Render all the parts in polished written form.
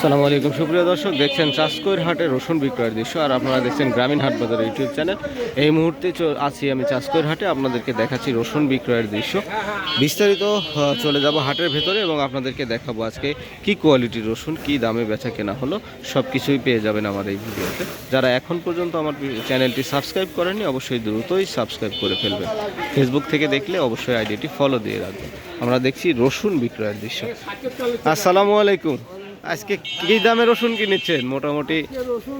আসসালামু আলাইকুম সুপ্রিয় দর্শক, দেখছেন চাষকৈর হাটের রসুন বিক্রয়ের দৃশ্য। আর আপনারা দেখছেন গ্রামীণ হাট বাজার ইউটিউব চ্যানেল। এই মুহূর্তে আছি আমি চাষকৈর হাটে, আপনাদেরকে দেখাচ্ছি রসুন বিক্রয়ের দৃশ্য। বিস্তারিত চলে যাব হাটের ভেতরে এবং আপনাদেরকে দেখাবো আজকে কি কোয়ালিটির রসুন, কি দামে বেচা কেনা হলো, সব কিছুই পেয়ে যাবেন আমার এই ভিডিওতে। যারা এখন পর্যন্ত আমার চ্যানেলটি সাবস্ক্রাইব করেননি অবশ্যই দ্রুতই সাবস্ক্রাইব করে ফেলবেন। ফেসবুক থেকে দেখলে অবশ্যই আইডিটি ফলো দিয়ে রাখবেন। আমরা দেখছি রসুন বিক্রয়ের দৃশ্য। আসসালামু আলাইকুম। আজকে কি দামে রসুন কিনেছেন? মোটামুটি রসুন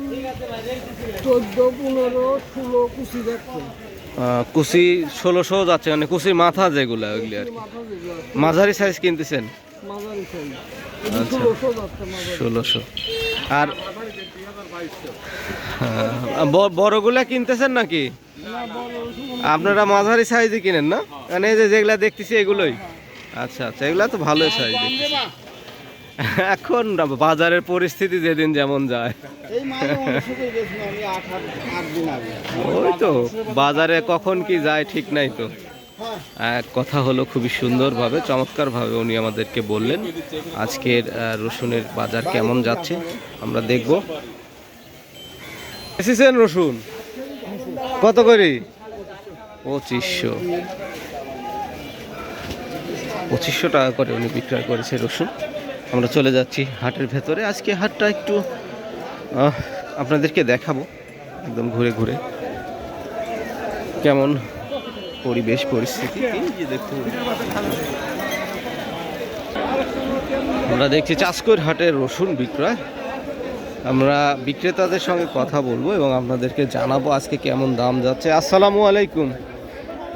14, 15, 16 কুচি দেখছে। কুচি 1600 যাচ্ছে, মানে কুচির মাথা যেগুলো ওইগুলি আর কি। মাঝারি সাইজ কিনতেছেন? মাঝারি সাইজ। আচ্ছা 1600। আর বড়গুলা কিনতেছেন নাকি? আপনারা মাঝারি সাইজই কিনেন না? মানে এই যে যেগুলা দেখতেছি এগুলোই। আচ্ছা আচ্ছা, এগুলা তো ভালোই সাইজ দেখতেছি। এখন বাজারের পরিস্থিতি যেদিন যেমন যায়, ওই তো বাজারে কখন কি যায় ঠিক নাই তো। এক কথা হলো, খুবই সুন্দরভাবে চমৎকারভাবে উনি আমাদেরকে বললেন আজকের রসুনের বাজার কেমন যাচ্ছে আমরা দেখব। এসেছেন রসুন কত করে? 2500 টাকা করে উনি বিক্রয় করেছে রসুন। আমরা চলে যাচ্ছি হাটের ভেতরে। আজকে হাটটা একটু আপনাদেরকে দেখাবো একদম ঘুরে ঘুরে কেমন পরিবেশ পরিস্থিতি। আমরা দেখছি চাষকৈর হাটের রসুন বিক্রয়। আমরা বিক্রেতাদের সঙ্গে কথা বলবো এবং আপনাদেরকে জানাবো আজকে কেমন দাম যাচ্ছে। আসসালামু আলাইকুম।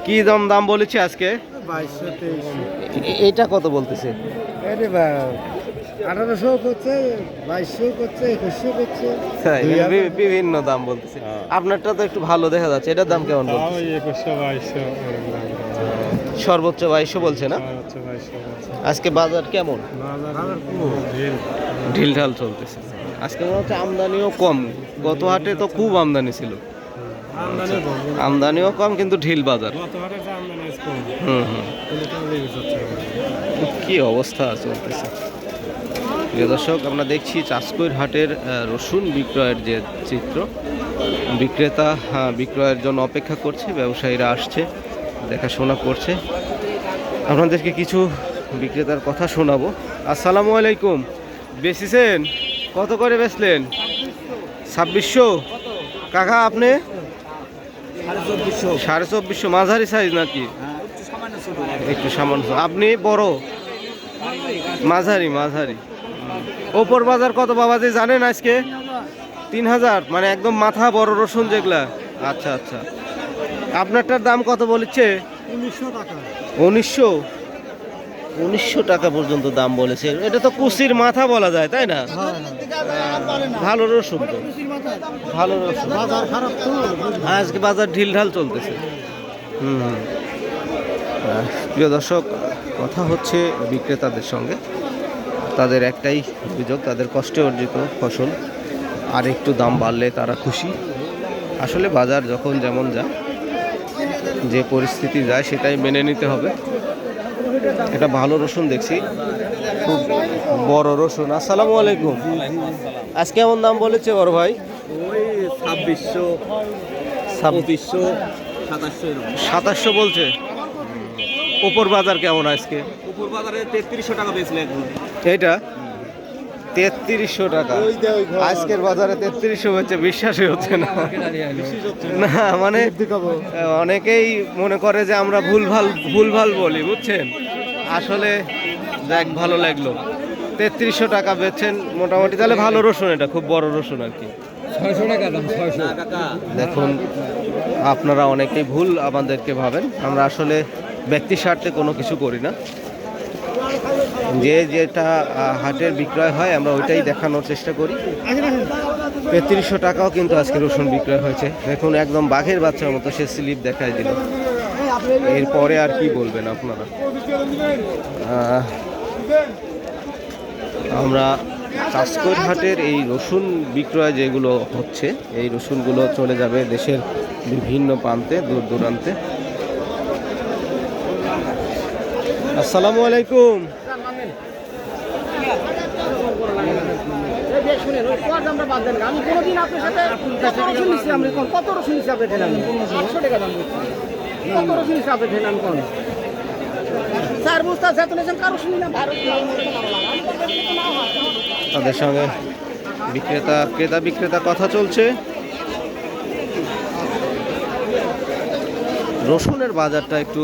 কি দাম বলেছে আজকে? 2200, এটা কত বলতেছে? 1800 করছে, 2200 করছে, 2100 করছে, বিভিন্ন দাম বলতেছে। আপনারটা তো একটু ভালো দেখা যাচ্ছে, এটার দাম কেমন বলছে? 2100, 2200, সর্বোচ্চ 2200 বলছে না? আজকে বাজার কেমন? ঢিলঢাল চলতেছে আজকে। মনে হচ্ছে আমদানিও কম। গত হাটে তো খুব আমদানি ছিল। আমদানিও কম কিন্তু ঢিল বাজার। কি অবস্থা চলতেছে প্রিয় দর্শক। আমরা দেখছি চাষকৈর হাটের রসুন বিক্রয়ের যে চিত্র। বিক্রেতা বিক্রয়ের জন্য অপেক্ষা করছে, ব্যবসায়ীরা আসছে, দেখাশোনা করছে। আপনাদেরকে কিছু বিক্রেতার কথা শোনাবো। আসসালামু আলাইকুম। বেচেছেন কত করে বেচলেন? 2600। কাকা আপনি? 2450। মাঝারি সাইজ নাকি? একটু সামান্য। আপনি বড়? মাঝারি। ওপর বাজার কত বাবাজি জানেন আজকে? 3000, মানে একদম মাথা বড় রসুন যেগুলা। আচ্ছা আচ্ছা। আপনারটার দাম কত বলেছে? 1900 টাকা। 1900 টাকা পর্যন্ত দাম বলেছে। এটা তো কুচির মাথা বলা যায়, তাই না? ভালো রসুন তো, ভালো রসুন। আজকে বাজার ঢিলঢাল চলতেছে। প্রিয় দর্শক, কথা হচ্ছে বিক্রেতাদের সঙ্গে। তাদের একটাই অভিযোগ, তাদের কষ্টে অর্জিত ফসল আর একটু দাম বাড়লে তারা খুশি। আসলে বাজার যখন যেমন যায়, যে পরিস্থিতি যায় সেটাই মেনে নিতে হবে। এটা ভালো রসুন দেখছি, খুব বড় রসুন। আসসালামু আলাইকুম। আজকে কেমন দাম বলেছে বড় ভাই? ওই 2600, 2500, 2700 বলছে। উপর বাজার কেমন আজকে? উপর বাজারে 3300 টাকা বেচলে এখন। এটা 3300 টাকা আজকের বাজারে 3300 হচ্ছে, বিশ্বাসই হচ্ছে না। না মানে অনেকেই মনে করে যে আমরা ভুলভাল বলি, বুঝছেন। আসলে দেখ ভালো লাগলো, 3300 টাকা বেচছেন মোটামুটি। তাহলে ভালো রসুন, এটা খুব বড় রসুন আর কি। 600 টাকা দাম। 600 দেখুন, আপনারা অনেকেই ভুল আমাদেরকে ভাবেন। আমরা আসলে ব্যক্তি স্বার্থে কোনো কিছু করি না। যেটা হাটের বিক্রয় হয় আমরা ওইটাই দেখানোর চেষ্টা করি। 3300 টাকাও কিন্তু আজকে রসুন বিক্রয় হয়েছে। দেখুন, একদম বাঘের বাচ্চার মতো সে স্লিপ দেখায় দিল। এরপরে আর কি বলবেন আপনারা? আমরা চাষকৈর হাটের এই রসুন বিক্রয় যেগুলো হচ্ছে, এই রসুনগুলো চলে যাবে দেশের বিভিন্ন প্রান্তে, দূর দূরান্তে। আসসালামু আলাইকুম। শুনেন ওই কোয়ার দামটা বাদ দেন আমি কোনোদিন আপনার সাথে কত রসুন নিচ্ছি আমি কোন কত রসুন নিচ্ছি আপনি ঠেলাম 800 টাকা দাম দিচ্ছি কত রসুন নিচ্ছি আপনি ঠেলাম কোন স্যার বুঝতে যেত নিয়েছেন কারো শুনি না তাদের সঙ্গে ক্রেতা বিক্রেতা কথা চলছে। রসুনের বাজারটা একটু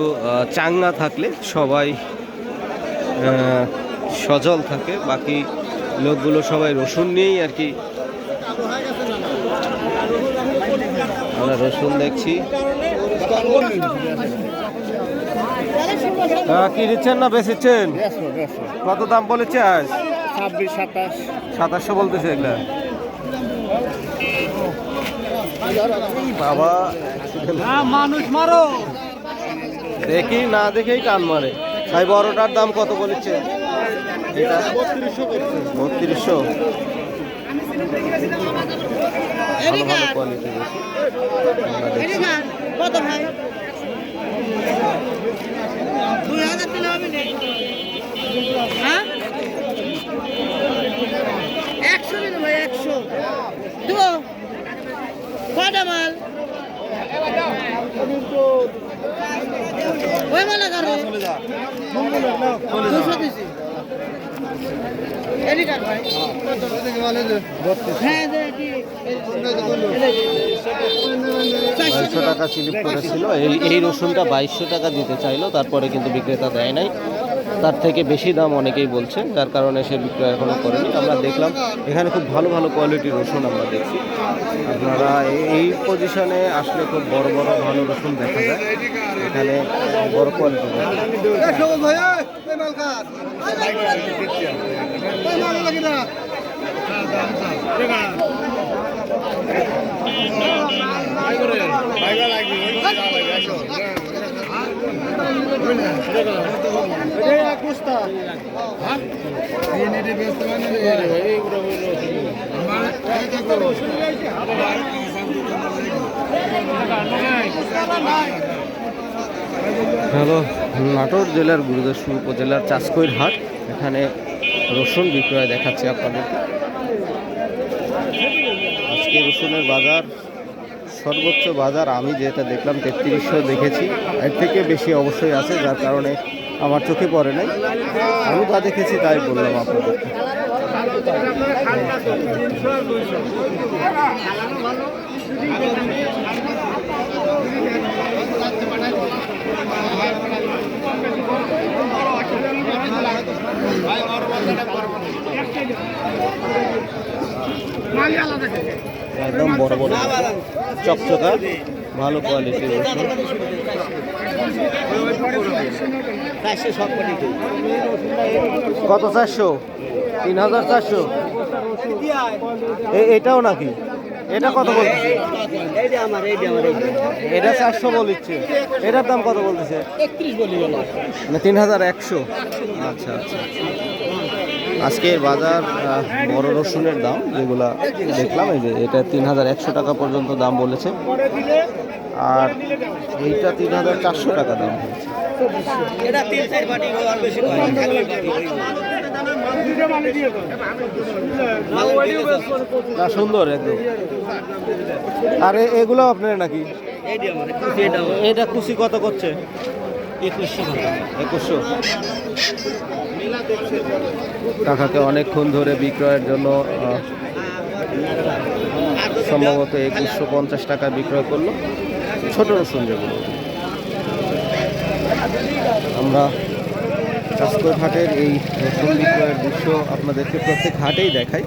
চাঙ্গা থাকলে সবাই সজল থাকে, বাকি লোকগুলো সবাই রসুন নিয়েই আর কি। আমরা রসুন দেখছি। কি দিচ্ছেন না বেচেছেন? কত দাম বলেছে আজ? 2700 বলতেছে এগুলা। বাবা মানুষ মারো দেখি না দেখেই টান মারে। ভাই বড়টার দাম কত বলেছে? এটা 3200। ভালো ভালো কোয়ালিটি কত ভাই 2000 দিলে হবে না হ্যাঁ 100 দিন ভাই 100 দেবো কয়টা মাল ওই মাল কারো 200 দিছি এডি কার ভাই কত থেকে মাল আছে 32 হ্যাঁ দেখি 2200 টাকা স্লিপ করেছিল। এই রসুনটা 2200 টাকা দিতে চাইলো, তারপরে কিন্তু বিক্রেতা দেয় নাই। তার থেকে বেশি দাম অনেকেই বলছেন, যার কারণে সে বিক্রয় এখনো করেনি। আমরা দেখলাম এখানে খুব ভালো ভালো কোয়ালিটির রসুন আমরা দেখছি। আপনারা এই পজিশনে আসলে খুব বড় বড় ভালো রসুন দেখা যায়। এখানে বড় কোয়ালিটির হ্যালো, নাটোর জেলার গুরুদাসপুর উপজেলার চাষকৈর হাট। এখানে রসুন বিক্রয় দেখাচ্ছে আপনাদেরকে। আজকে রসুনের বাজার সর্বোচ্চ বাজার আমি যেটা দেখলাম 3300 দেখেছি। এর থেকে বেশি অবশ্যই আছে, যার কারণে আমার চোখে পড়ে নাই। আমি যা দেখেছি তাই বললাম আপনাদেরকে। একদম বড় বড় চকচকা ভালো কোয়ালিটির রসুন। কত 400? 3400। এটাও নাকি? এটা কত বলতেছে? এটা 400 বলছে। এটার দাম কত বলতেছে? 3100। আচ্ছা আচ্ছা। আজকের বাজার বড় রসুনের দাম যেগুলা দেখলাম, এই যে এটা 3100 টাকা পর্যন্ত দাম বলেছে, আর এইটা 3400 টাকা দাম হয়েছে। না, সুন্দর একদম। আর এগুলো আপনার নাকি? এটা কুচি কত করছে? 2100। কাকাকে অনেকক্ষণ ধরে বিক্রয়ের জন্য সম্ভবত 2150 টাকা বিক্রয় করলো ছোট রসুন যেগুলো। আমরা চাষকৈর হাটের এই রসুন বিক্রয়ের দৃশ্য আপনাদেরকে প্রত্যেক হাটেই দেখাই।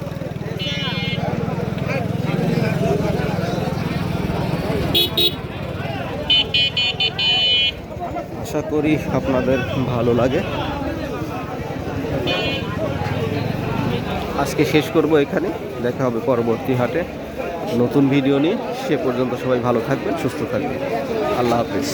আশা করি আপনাদের ভালো লাগে। আজকে শেষ করব এখানে, দেখা হবে পরবর্তী হাটে নতুন ভিডিও নিয়ে। সে পর্যন্ত সবাই ভালো থাকবেন, সুস্থ থাকবেন। আল্লাহ হাফেজ।